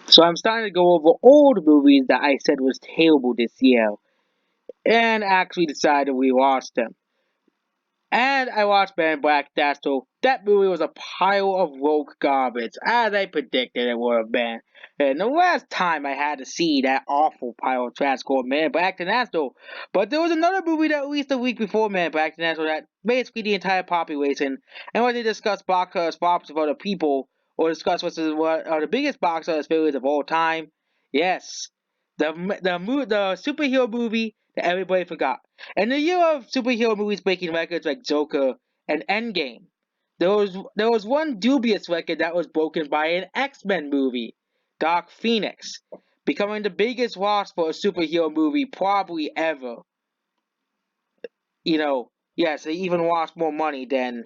So I'm starting to go over all the movies that I said was terrible this year, and actually decided we watched them. And I watched Man in Black Castle. That movie was a pile of woke garbage, as I predicted it would have been. And the last time I had to see that awful pile of trash called Man in Black Castle. But there was another movie that released a week before Man in Black Castle that basically the entire population, and when they discuss box office flops of other people, or discuss what are the biggest box office failures of all time, yes, the superhero movie that everybody forgot. In the year of superhero movies breaking records like Joker and Endgame, there was one dubious record that was broken by an X-Men movie, Dark Phoenix, becoming the biggest loss for a superhero movie probably ever. Yes, they even lost more money than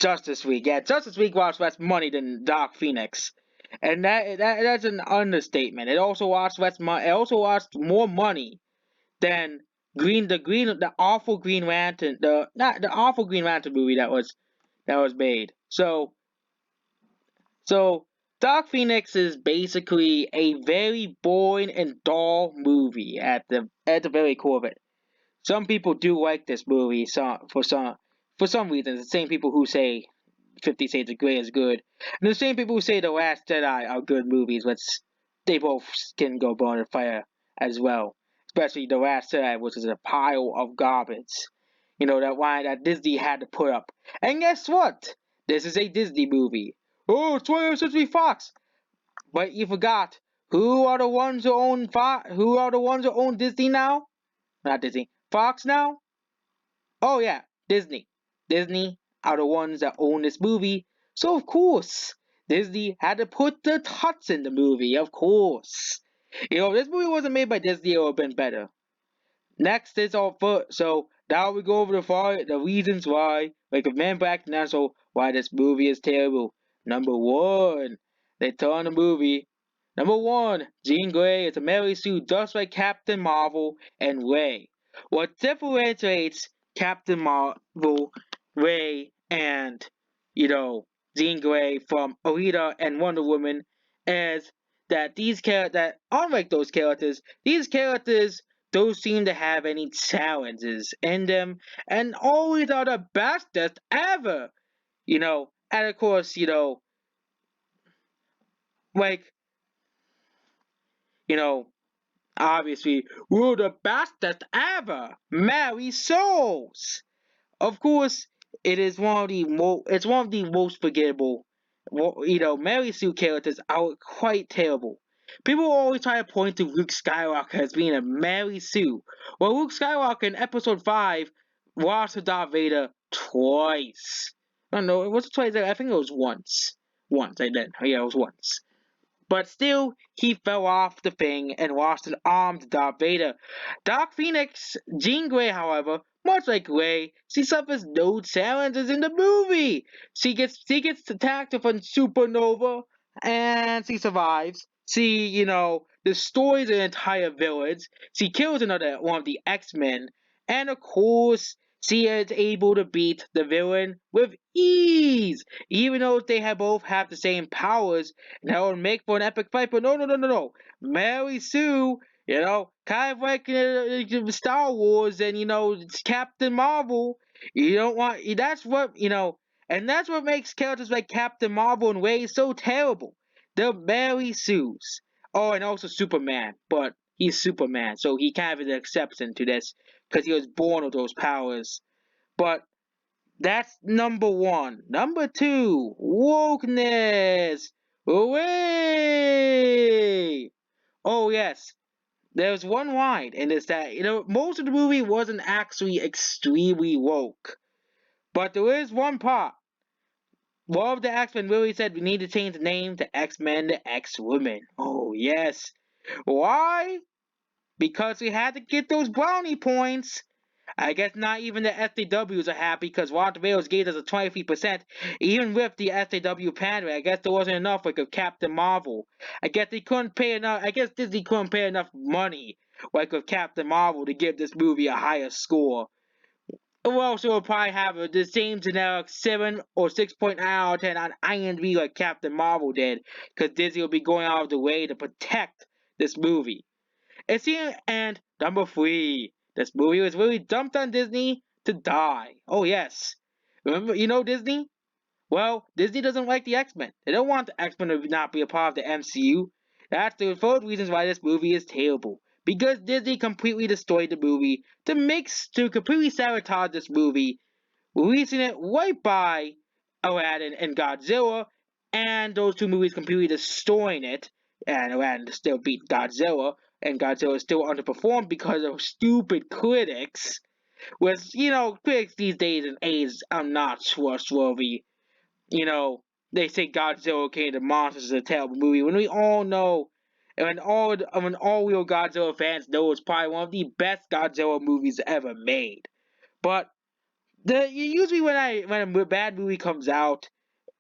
Justice League. Yeah, Justice League lost less money than Dark Phoenix. And that's an understatement. It also lost less money. It also lost more money than the awful Green Lantern, the not the awful Green Lantern movie that was made. So Dark Phoenix is basically a very boring and dull movie at the very core of it. Some people do like this movie, for some reasons. The same people who say 50 Shades of Grey is good, and the same people who say The Last Jedi are good movies, which they both can go burn in fire as well. Especially The Last Jedi, which is a pile of garbage. That line that Disney had to put up. And guess what? This is a Disney movie. Oh, 20th Century Fox. But you forgot who are the ones who own Who are the ones who own Disney now? Not Disney. Fox now? Oh yeah, Disney. Disney are the ones that own this movie, so of course Disney had to put the tuts in the movie. Of course, if this movie wasn't made by Disney, it would have been better. Next is all for so now we go over the reasons why, like a Man Black and also why this movie is terrible. Number one, they turn the movie. Number one, Jean Grey is a Mary Sue just like Captain Marvel and Ray. What differentiates Captain Marvel, Ray, and Jean Grey from Alita and Wonder Woman is that that unlike these characters don't seem to have any challenges in them and always are the bestest ever. And of course, like, you know, obviously, we're the bestest ever. Mary Souls. Of course, it's one of the most forgettable. Mary Sue characters are quite terrible. People always try to point to Luke Skywalker as being a Mary Sue. Well, Luke Skywalker in Episode 5 lost to Darth Vader twice. I don't know, was it twice? I think it was once. Once, I did. Yeah, it was once. But still, he fell off the thing and lost an arm to Darth Vader. Dark Phoenix, Jean Grey, however, much like Grey, she suffers no challenges in the movie. She gets attacked with a supernova and she survives. She, destroys an entire village. She kills another one of the X-Men, and of course, she is able to beat the villain with ease, even though both have the same powers and that would make for an epic fight. But no, no, no, no, no. Mary Sue, kind of like Star Wars and Captain Marvel. You don't want and that's what makes characters like Captain Marvel and Ray so terrible. They're Mary Sue's. Oh, and also Superman, but he's Superman, so he kind of is an exception to this because he was born with those powers. But that's number one. Number two, wokeness. Away! Oh yes, there's one line, and it's that most of the movie wasn't actually extremely woke, but there is one part. One of the X-Men really said we need to change the name to X-Men to X-Women. Oh yes. Why? Because we had to get those brownie points. I guess not even the SJWs are happy because Rotten Tomatoes gave us a 23%. Even with the SJW pandering, I guess there wasn't enough like a Captain Marvel. I guess they couldn't pay enough. I guess Disney couldn't pay enough money like with Captain Marvel to give this movie a higher score. Well, so it'll probably have the same generic 7 or 6.9 out of 10 on IMDb like Captain Marvel did, because Disney will be going out of the way to protect this movie. And number 3, this movie was really dumped on Disney to die. Oh yes. Remember, Disney? Well, Disney doesn't like the X-Men. They don't want the X-Men to not be a part of the MCU. That's the third reason why this movie is terrible. Because Disney completely destroyed the movie to completely sabotage this movie, releasing it right by Aladdin and Godzilla, and those two movies completely destroying it. And Aladdin still beat Godzilla, and Godzilla still underperformed because of stupid critics. Which, critics these days and age are not trustworthy. you know, they say Godzilla King of the Monsters is a terrible movie when we all know, and all real Godzilla fans know it's probably one of the best Godzilla movies ever made. But usually when a bad movie comes out,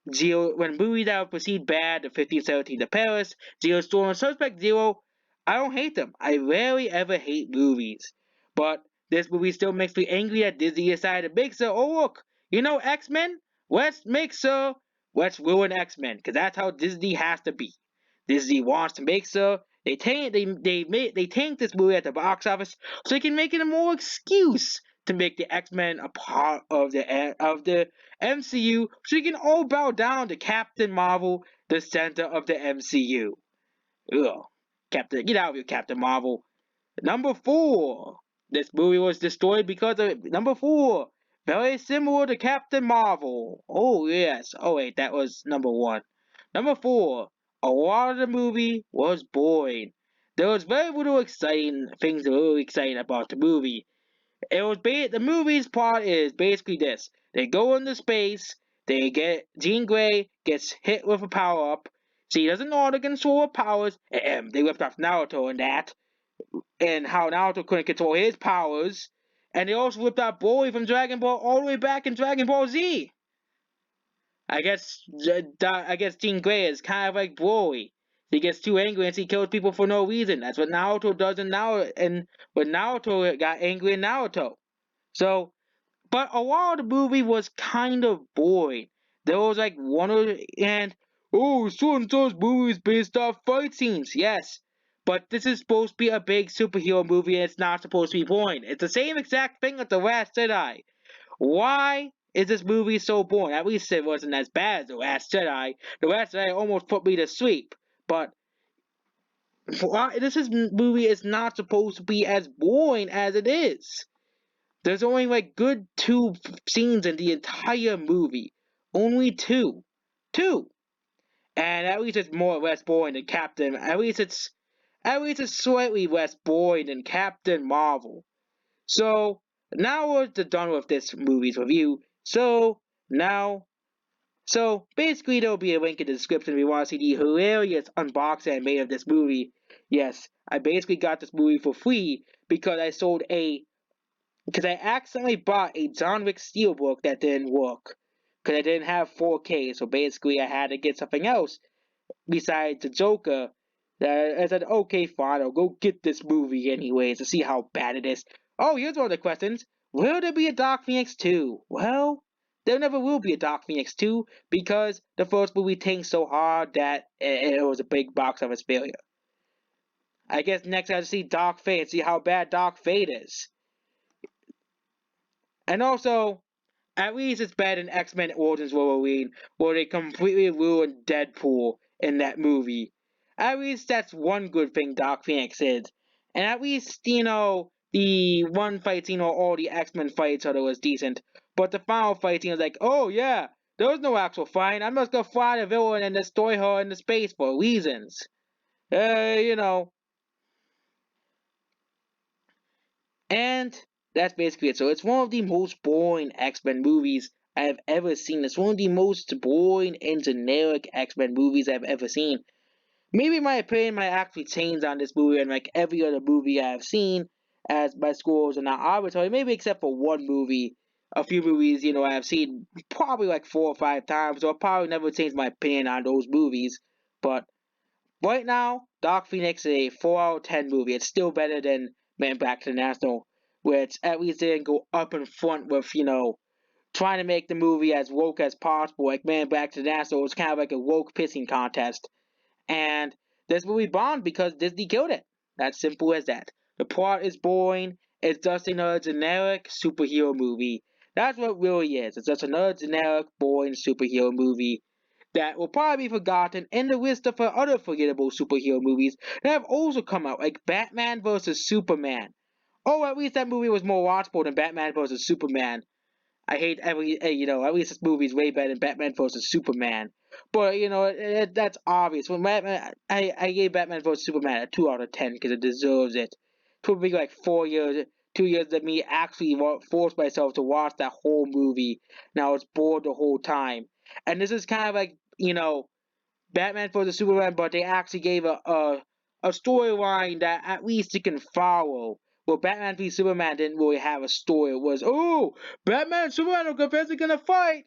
when movies that proceed bad, the 1517 to Paris, Zero Storm, Suspect Zero, I don't hate them. I rarely ever hate movies. But this movie still makes me angry that Disney decided to make so, oh look, X-Men? Let's ruin X-Men, because that's how Disney has to be. Disney wants to make so, they tank this movie at the box office so they can make it a more excuse to make the X-Men a part of the MCU, so you can all bow down to Captain Marvel, the center of the MCU. Ugh. Get out of here, Captain Marvel. Number 4. This movie was destroyed because of number 4. Very similar to Captain Marvel. Oh yes. Oh wait, that was number 1. Number 4. A lot of the movie was boring. There was very little exciting things that were really exciting about the movie. The movie's plot is basically this: they go into space. Jean Grey gets hit with a power up. She doesn't know how to control her powers. They ripped off Naruto in that, and how Naruto couldn't control his powers. And they also ripped off Broly from Dragon Ball all the way back in Dragon Ball Z. I guess Jean Grey is kind of like Broly. She gets too angry and she kills people for no reason. That's what Naruto does and when Naruto got angry in Naruto. So, but a lot of the movie was kind of boring. There was like one or and so and so's movie is based off fight scenes. Yes, but this is supposed to be a big superhero movie, and it's not supposed to be boring. It's the same exact thing with The Last Jedi. Why is this movie so boring? At least it wasn't as bad as The Last Jedi. The Last Jedi almost put me to sleep. But movie is not supposed to be as boring as it is. There's only like good 2 scenes in the entire movie. Only 2. 2. And at least it's more or less boring than Captain. At least it's slightly less boring than Captain Marvel. So now we're done with this movie's review. So basically there'll be a link in the description if you want to see the hilarious unboxing I made of this movie. Yes, I basically got this movie for free because I accidentally bought a John Wick Steelbook that didn't work. Because I didn't have 4K, so basically I had to get something else besides the Joker. I said, okay, fine, I'll go get this movie anyways to see how bad it is. Oh, here's one of the questions. Will there be a Dark Phoenix 2? Well, there never will be a Dark Phoenix 2 because the first movie tanked so hard that it was a big box office failure. I guess next I have to see Dark Fate and see how bad Dark Fate is. And also, at least it's better than X-Men Origins Wolverine, where they completely ruined Deadpool in that movie. At least that's one good thing Dark Phoenix is. And at least, the one fight scene or all the X-Men fights was decent. But the final fight scene was like, oh yeah, there was no actual fight. I'm just gonna fly the villain and destroy her into space for reasons. You know. And that's basically it. So it's one of the most boring X-Men movies I've ever seen. It's one of the most boring and generic X-Men movies I've ever seen. Maybe my opinion might actually change on this movie and like every other movie I've seen, as my scores are not arbitrary. Maybe except for one movie. A few movies, I've seen probably like 4 or 5 times, so I'll probably never change my opinion on those movies. But right now, Dark Phoenix is a 4 out of 10 movie. It's still better than Man Back to the National. which at least they didn't go up in front with, trying to make the movie as woke as possible. Like Man Back to the Dinosaur was kind of like a woke pissing contest. And this movie bombed because Disney killed it. That's simple as that. The plot is boring. It's just another generic superhero movie. That's what it really is. It's just another generic, boring superhero movie that will probably be forgotten in the list of other forgettable superhero movies that have also come out, like Batman vs. Superman. Oh, at least that movie was more watchable than Batman vs. Superman. I hate at least this movie is way better than Batman vs Superman. But that's obvious. When Batman, I gave Batman vs Superman a 2 out of 10 because it deserves it. It took me like 4 years, 2 years of me actually forced myself to watch that whole movie. Now I was bored the whole time, and this is kind of like Batman vs Superman, but they actually gave a storyline that at least you can follow. Well, Batman v Superman didn't really have a story. It was, oh, Batman and Superman are eventually gonna fight,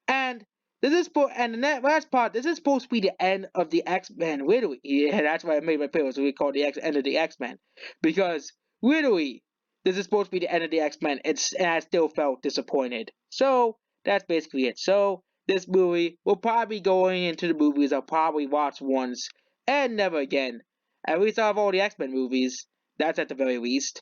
and and the last part. This is supposed to be the end of the X Men. Literally, yeah, that's why I made my favorite. So we call it the end of the X Men, because literally, this is supposed to be the end of the X Men. And I still felt disappointed. So that's basically it. So this movie will probably be going into the movies I'll probably watch once and never again. At least out of all the X Men movies, that's at the very least.